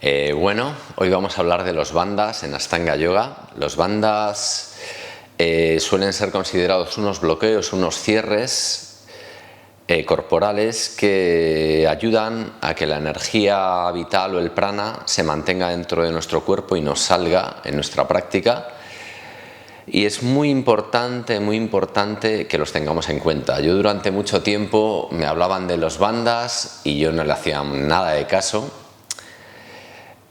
Hoy vamos a hablar de los bandhas en Ashtanga Yoga. Los bandhas suelen ser considerados unos bloqueos, unos cierres corporales que ayudan a que la energía vital o el prana se mantenga dentro de nuestro cuerpo y no salga en nuestra práctica. Y es muy importante que los tengamos en cuenta. Yo durante mucho tiempo me hablaban de los bandhas y yo no le hacía nada de caso.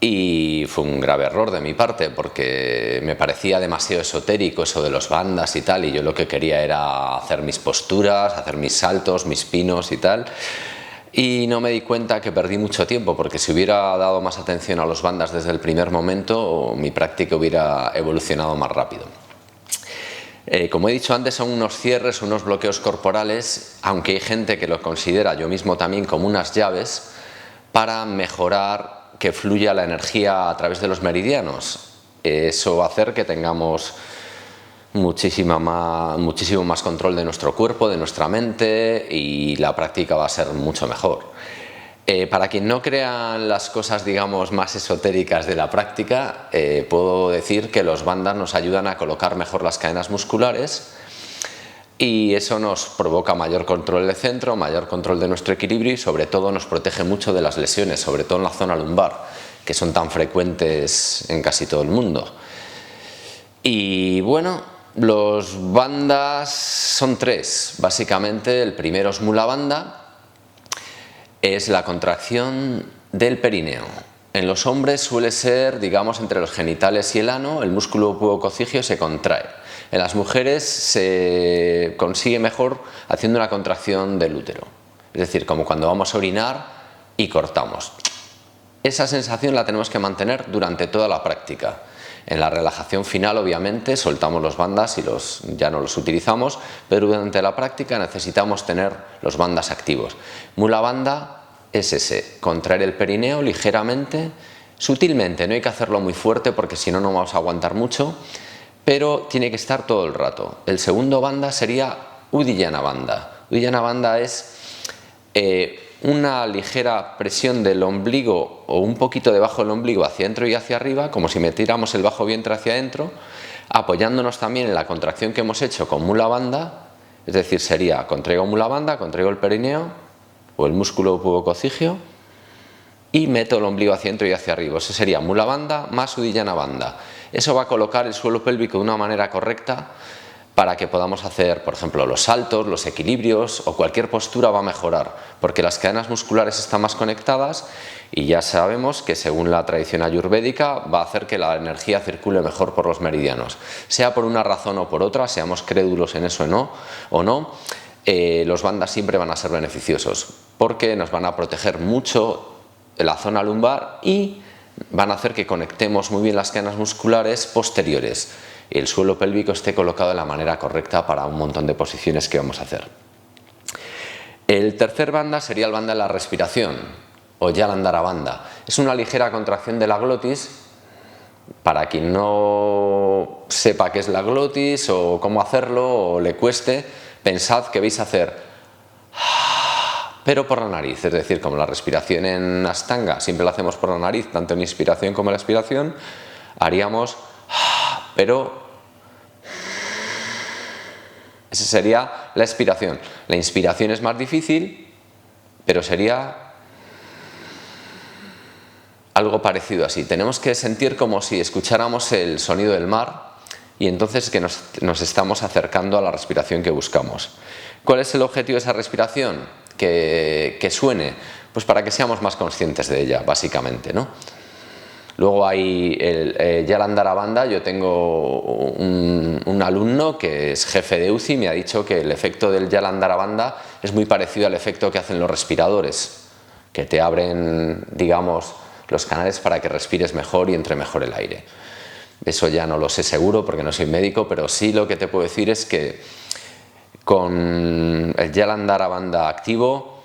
Y fue un grave error de mi parte porque me parecía demasiado esotérico eso de los bandhas y tal, y yo lo que quería era hacer mis posturas, hacer mis saltos, mis pinos y tal, y no me di cuenta que perdí mucho tiempo, porque si hubiera dado más atención a los bandhas desde el primer momento, mi práctica hubiera evolucionado más rápido. Como he dicho antes, son unos cierres, unos bloqueos corporales, aunque hay gente que lo considera, yo mismo también, como unas llaves para mejorar que fluya la energía a través de los meridianos. Eso va a hacer que tengamos muchísimo más control de nuestro cuerpo, de nuestra mente, y la práctica va a ser mucho mejor. Para quien no crea en las cosas, digamos, más esotéricas de la práctica, puedo decir que los bandhas nos ayudan a colocar mejor las cadenas musculares, y eso nos provoca mayor control del centro, mayor control de nuestro equilibrio, y sobre todo nos protege mucho de las lesiones, sobre todo en la zona lumbar, que son tan frecuentes en casi todo el mundo. Y bueno, los bandhas son tres, básicamente. El primero es Mula Bandha, es la contracción del perineo. En los hombres suele ser, digamos, entre los genitales y el ano, el músculo pubococígeo se contrae. En las mujeres se consigue mejor haciendo una contracción del útero, es decir, como cuando vamos a orinar y cortamos. Esa sensación la tenemos que mantener durante toda la práctica. En la relajación final, obviamente, soltamos los bandhas y ya no los utilizamos, pero durante la práctica necesitamos tener los bandhas activos. Mula Bandha es ese, contraer el perineo ligeramente, sutilmente, no hay que hacerlo muy fuerte porque si no, no vamos a aguantar mucho, pero tiene que estar todo el rato. El segundo bandha sería Uddiyana Bandha. Uddiyana Bandha es una ligera presión del ombligo o un poquito debajo del ombligo hacia adentro y hacia arriba, como si metiéramos el bajo vientre hacia adentro, apoyándonos también en la contracción que hemos hecho con Mula Bandha, es decir, sería contraigo Mula Bandha, contraigo el perineo o el músculo pubococígeo y meto el ombligo hacia adentro y hacia arriba. Eso sería Mula Bandha más Uddiyana Bandha. Eso va a colocar el suelo pélvico de una manera correcta para que podamos hacer, por ejemplo, los saltos, los equilibrios o cualquier postura va a mejorar, porque las cadenas musculares están más conectadas y ya sabemos que según la tradición ayurvédica va a hacer que la energía circule mejor por los meridianos. Sea por una razón o por otra, seamos crédulos en eso o no, los bandhas siempre van a ser beneficiosos, porque nos van a proteger mucho la zona lumbar y van a hacer que conectemos muy bien las cadenas musculares posteriores y el suelo pélvico esté colocado de la manera correcta para un montón de posiciones que vamos a hacer. El tercer bandha sería el bandha de la respiración o Jalandhara Bandha. Es una ligera contracción de la glotis. Para quien no sepa qué es la glotis o cómo hacerlo o le cueste, pensad que vais a hacer pero por la nariz, es decir, como la respiración en Ashtanga siempre la hacemos por la nariz, tanto en inspiración como en expiración, haríamos pero esa sería la expiración. La inspiración es más difícil, pero sería algo parecido así. Tenemos que sentir como si escucháramos el sonido del mar y entonces que nos estamos acercando a la respiración que buscamos. ¿Cuál es el objetivo de esa respiración? Que suene, pues para que seamos más conscientes de ella, básicamente, ¿no? Luego hay el Jalandhara Bandha. Yo tengo un alumno que es jefe de UCI y me ha dicho que el efecto del Jalandhara Bandha es muy parecido al efecto que hacen los respiradores, que te abren, digamos, los canales para que respires mejor y entre mejor el aire. Eso ya no lo sé seguro porque no soy médico, pero sí lo que te puedo decir es que con el Jalandhara Bandha activo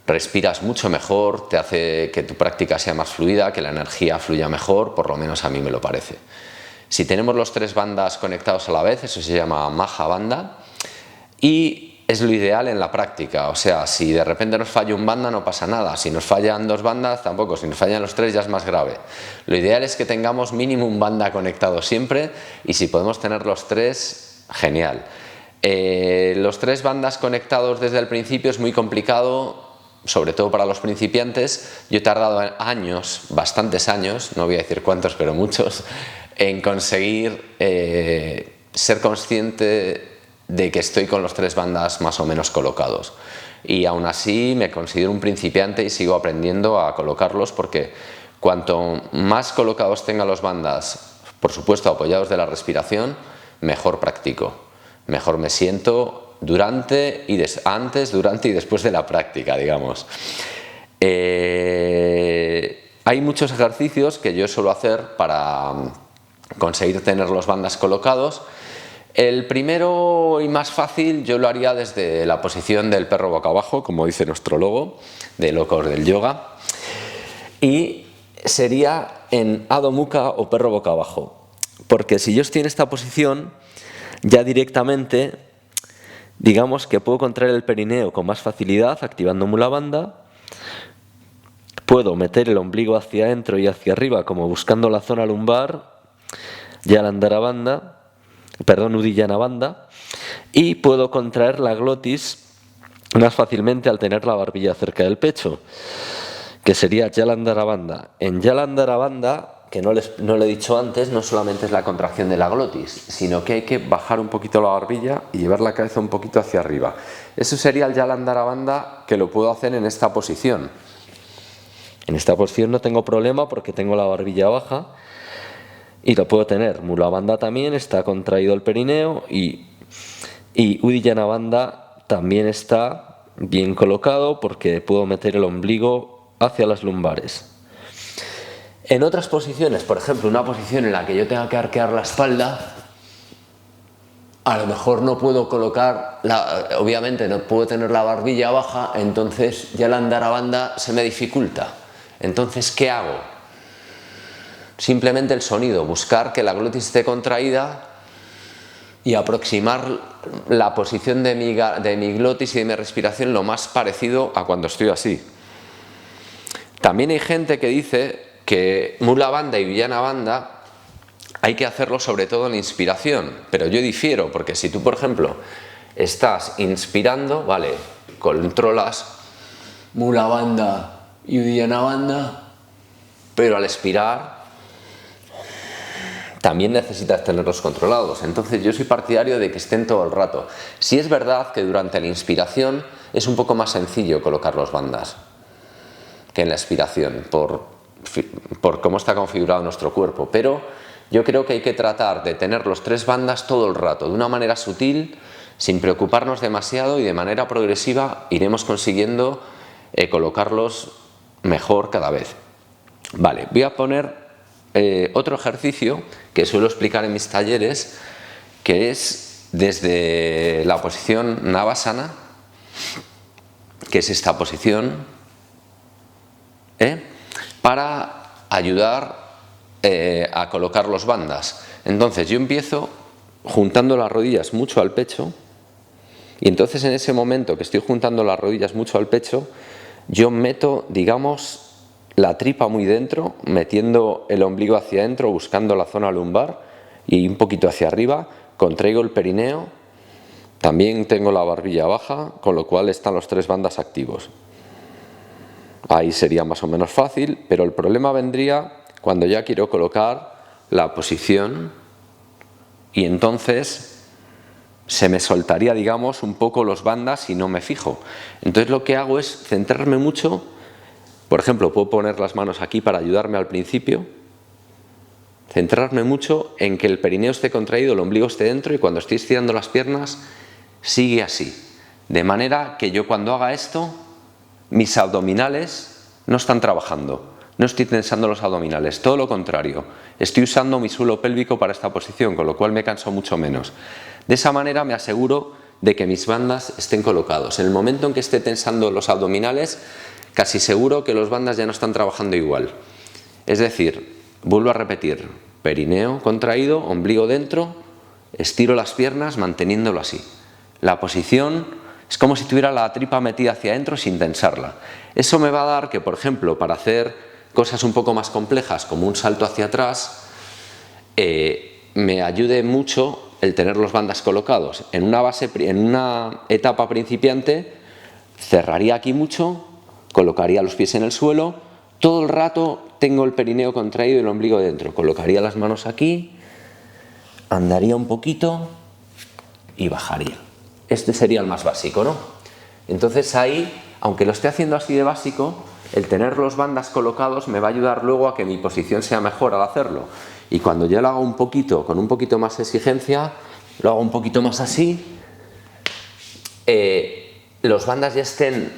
respiras mucho mejor, te hace que tu práctica sea más fluida, que la energía fluya mejor, por lo menos a mí me lo parece. Si tenemos los tres bandhas conectados a la vez, eso se llama Maha Bandha, y es lo ideal en la práctica. O sea, si de repente nos falla un banda no pasa nada, si nos fallan 2 bandas tampoco, si nos fallan los 3 ya es más grave. Lo ideal es que tengamos mínimo un banda conectado siempre, y si podemos tener los 3, genial. Los 3 bandas conectados desde el principio es muy complicado, sobre todo para los principiantes. Yo he tardado años, bastantes años, no voy a decir cuántos, pero muchos, en conseguir ser consciente de que estoy con los 3 bandas más o menos colocados. Y aún así me considero un principiante y sigo aprendiendo a colocarlos, porque cuanto más colocados tengan los bandas, por supuesto apoyados de la respiración, mejor practico, mejor me siento antes, durante y después de la práctica, digamos. Hay muchos ejercicios que yo suelo hacer para conseguir tener los bandas colocados. El primero y más fácil yo lo haría desde la posición del perro boca abajo, como dice nuestro logo de Locos del Yoga, y sería en Adho Mukha o perro boca abajo, porque si yo estoy en esta posición, ya directamente digamos que puedo contraer el perineo con más facilidad activando Mula Bandha, puedo meter el ombligo hacia adentro y hacia arriba como buscando la zona lumbar, Jalandhara Bandha, Uddiyana Bandha, y puedo contraer la glotis más fácilmente al tener la barbilla cerca del pecho, que sería Jalandhara Bandha. En Jalandhara Bandha, que no le he dicho antes, no solamente es la contracción de la glotis, sino que hay que bajar un poquito la barbilla y llevar la cabeza un poquito hacia arriba. Eso sería el Jalandhara Bandha, que lo puedo hacer en esta posición. En esta posición no tengo problema porque tengo la barbilla baja, y lo puedo tener. Mula Bandha también está contraído el perineo, y Uddiyana Bandha también está bien colocado porque puedo meter el ombligo hacia las lumbares. En otras posiciones, por ejemplo, una posición en la que yo tenga que arquear la espalda, a lo mejor no puedo colocar, obviamente no puedo tener la barbilla baja, entonces Jalandhara Bandha se me dificulta. Entonces, ¿qué hago? Simplemente el sonido, buscar que la glotis esté contraída y aproximar la posición de mi glotis y de mi respiración lo más parecido a cuando estoy así. También hay gente que dice que Mula Bandha y Uddiyana Bandha hay que hacerlo sobre todo en la inspiración, pero yo difiero, porque si tú, por ejemplo, estás inspirando, vale, controlas Mula Bandha y Uddiyana Bandha, pero al expirar también necesitas tenerlos controlados. Entonces yo soy partidario de que estén todo el rato. Sí es verdad que durante la inspiración es un poco más sencillo colocar los bandas que en la expiración, por cómo está configurado nuestro cuerpo, pero yo creo que hay que tratar de tener los 3 bandas todo el rato, de una manera sutil, sin preocuparnos demasiado, y de manera progresiva iremos consiguiendo colocarlos mejor cada vez. Vale, voy a poner otro ejercicio que suelo explicar en mis talleres, que es desde la posición Navasana, que es esta posición, para ayudar a colocar los bandas. Entonces yo empiezo juntando las rodillas mucho al pecho, y entonces en ese momento que estoy juntando las rodillas mucho al pecho, yo meto, digamos, la tripa muy dentro, metiendo el ombligo hacia adentro, buscando la zona lumbar y un poquito hacia arriba, contraigo el perineo, también tengo la barbilla baja, con lo cual están los 3 bandas activos. Ahí sería más o menos fácil, pero el problema vendría cuando ya quiero colocar la posición, y entonces se me soltaría, digamos, un poco los bandas y no me fijo. Entonces lo que hago es centrarme mucho. Por ejemplo, puedo poner las manos aquí para ayudarme al principio, centrarme mucho en que el perineo esté contraído, el ombligo esté dentro, y cuando estoy estirando las piernas sigue así, de manera que yo cuando haga esto, mis abdominales no están trabajando, no estoy tensando los abdominales, todo lo contrario, estoy usando mi suelo pélvico para esta posición, con lo cual me canso mucho menos. De esa manera me aseguro de que mis bandas estén colocados. En el momento en que esté tensando los abdominales, casi seguro que los bandas ya no están trabajando igual. Es decir, vuelvo a repetir, perineo contraído, ombligo dentro, estiro las piernas manteniéndolo así. La posición Es como si tuviera la tripa metida hacia adentro sin tensarla. Eso me va a dar que, por ejemplo, para hacer cosas un poco más complejas, como un salto hacia atrás, me ayude mucho el tener los bandas colocados. En una etapa principiante, cerraría aquí mucho, colocaría los pies en el suelo, todo el rato tengo el perineo contraído y el ombligo dentro. Colocaría las manos aquí, andaría un poquito y bajaría. Este sería el más básico, ¿no? Entonces ahí, aunque lo esté haciendo así de básico, el tener los bandas colocados me va a ayudar luego a que mi posición sea mejor al hacerlo. Y cuando yo lo hago un poquito, con un poquito más de exigencia, lo hago un poquito más así, los bandas ya estén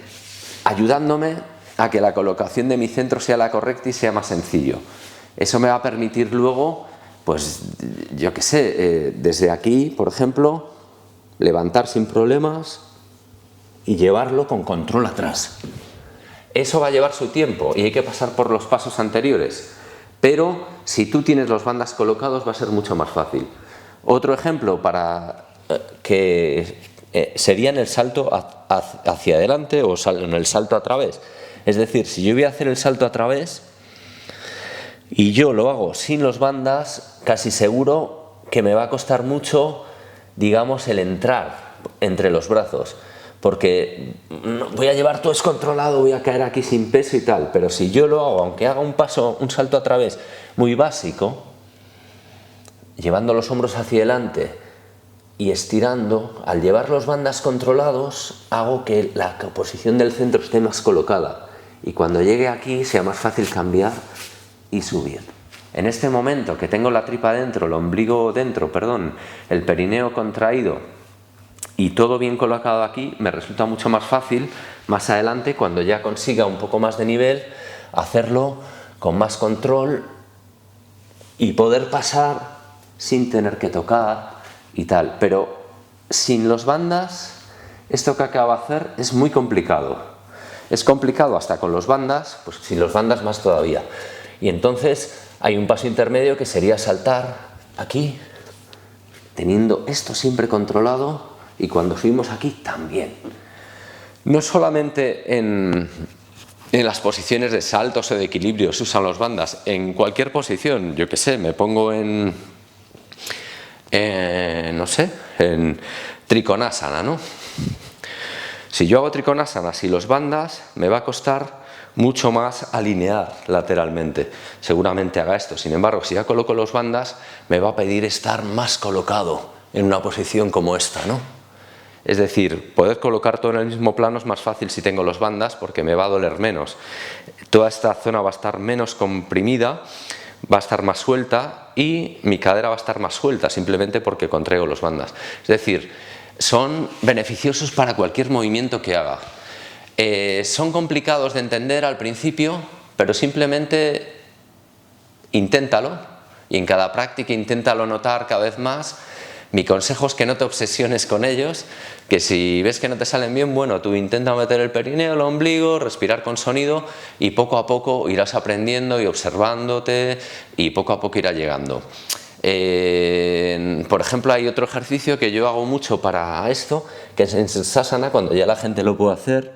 ayudándome a que la colocación de mi centro sea la correcta y sea más sencillo. Eso me va a permitir luego, pues yo qué sé, desde aquí, por ejemplo, levantar sin problemas y llevarlo con control atrás. Eso va a llevar su tiempo y hay que pasar por los pasos anteriores, pero si tú tienes los bandas colocados va a ser mucho más fácil. Otro ejemplo para que sería en el salto hacia adelante o en el salto a través. Es decir, si yo voy a hacer el salto a través y yo lo hago sin los bandas, casi seguro que me va a costar mucho, digamos, el entrar entre los brazos, porque voy a llevar todo descontrolado, voy a caer aquí sin peso y tal. Pero si yo lo hago, aunque haga un salto a través muy básico, llevando los hombros hacia adelante y estirando, al llevar los bandas controlados, hago que la posición del centro esté más colocada y cuando llegue aquí sea más fácil cambiar y subir. En este momento que tengo la tripa dentro, el ombligo dentro, perdón, el perineo contraído y todo bien colocado aquí, me resulta mucho más fácil más adelante, cuando ya consiga un poco más de nivel, hacerlo con más control y poder pasar sin tener que tocar y tal. Pero sin los bandas, esto que acabo de hacer es muy complicado. Es complicado hasta con los bandas, pues sin los bandas más todavía. Y entonces hay un paso intermedio que sería saltar aquí, teniendo esto siempre controlado, y cuando subimos aquí también. No solamente en las posiciones de saltos o de equilibrio se usan los bandas, en cualquier posición, yo qué sé, me pongo no sé, en Trikonasana, ¿no? Si yo hago Trikonasana sin los bandas, me va a costar mucho más alinear lateralmente. Seguramente haga esto. Sin embargo, si ya coloco los bandas, me va a pedir estar más colocado en una posición como esta, ¿no? Es decir, poder colocar todo en el mismo plano es más fácil si tengo los bandas, porque me va a doler menos. Toda esta zona va a estar menos comprimida, va a estar más suelta y mi cadera va a estar más suelta, simplemente porque contraigo los bandas. Es decir, son beneficiosos para cualquier movimiento que haga. Son complicados de entender al principio, pero simplemente inténtalo y en cada práctica inténtalo notar cada vez más. Mi consejo es que no te obsesiones con ellos, que si ves que no te salen bien, bueno, tú intenta meter el perineo, el ombligo, respirar con sonido y poco a poco irás aprendiendo y observándote y poco a poco irá llegando. Por ejemplo, hay otro ejercicio que yo hago mucho para esto, que es en Sirsasana, cuando ya la gente lo puede hacer,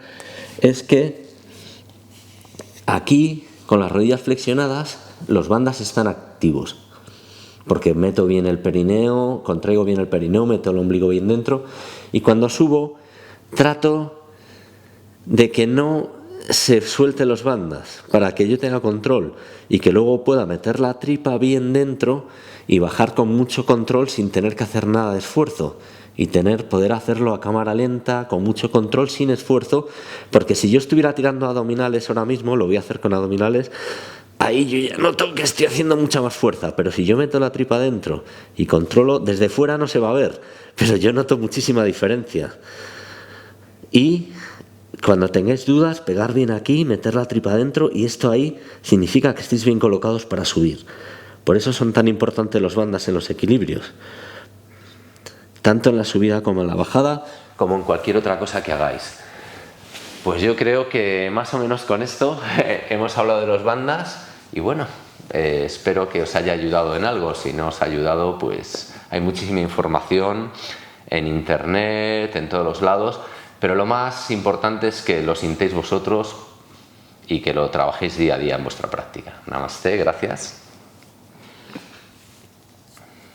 es que aquí, con las rodillas flexionadas, los bandas están activos, porque meto bien el perineo, contraigo bien el perineo, meto el ombligo bien dentro, y cuando subo trato de que no se suelte los bandas, para que yo tenga control y que luego pueda meter la tripa bien dentro y bajar con mucho control sin tener que hacer nada de esfuerzo y poder hacerlo a cámara lenta, con mucho control, sin esfuerzo, porque si yo estuviera tirando abdominales ahora mismo, lo voy a hacer con abdominales, ahí yo ya noto que estoy haciendo mucha más fuerza, pero si yo meto la tripa dentro y controlo, desde fuera no se va a ver, pero yo noto muchísima diferencia. Y cuando tengáis dudas, pegar bien aquí, meter la tripa dentro, y esto ahí significa que estéis bien colocados para subir. Por eso son tan importantes los bandas en los equilibrios, tanto en la subida como en la bajada, como en cualquier otra cosa que hagáis. Pues yo creo que más o menos con esto hemos hablado de los bandas y bueno, espero que os haya ayudado en algo. Si no os ha ayudado, pues hay muchísima información en internet, en todos los lados, Pero lo más importante es que lo sintéis vosotros y que lo trabajéis día a día en vuestra práctica. Namaste, gracias.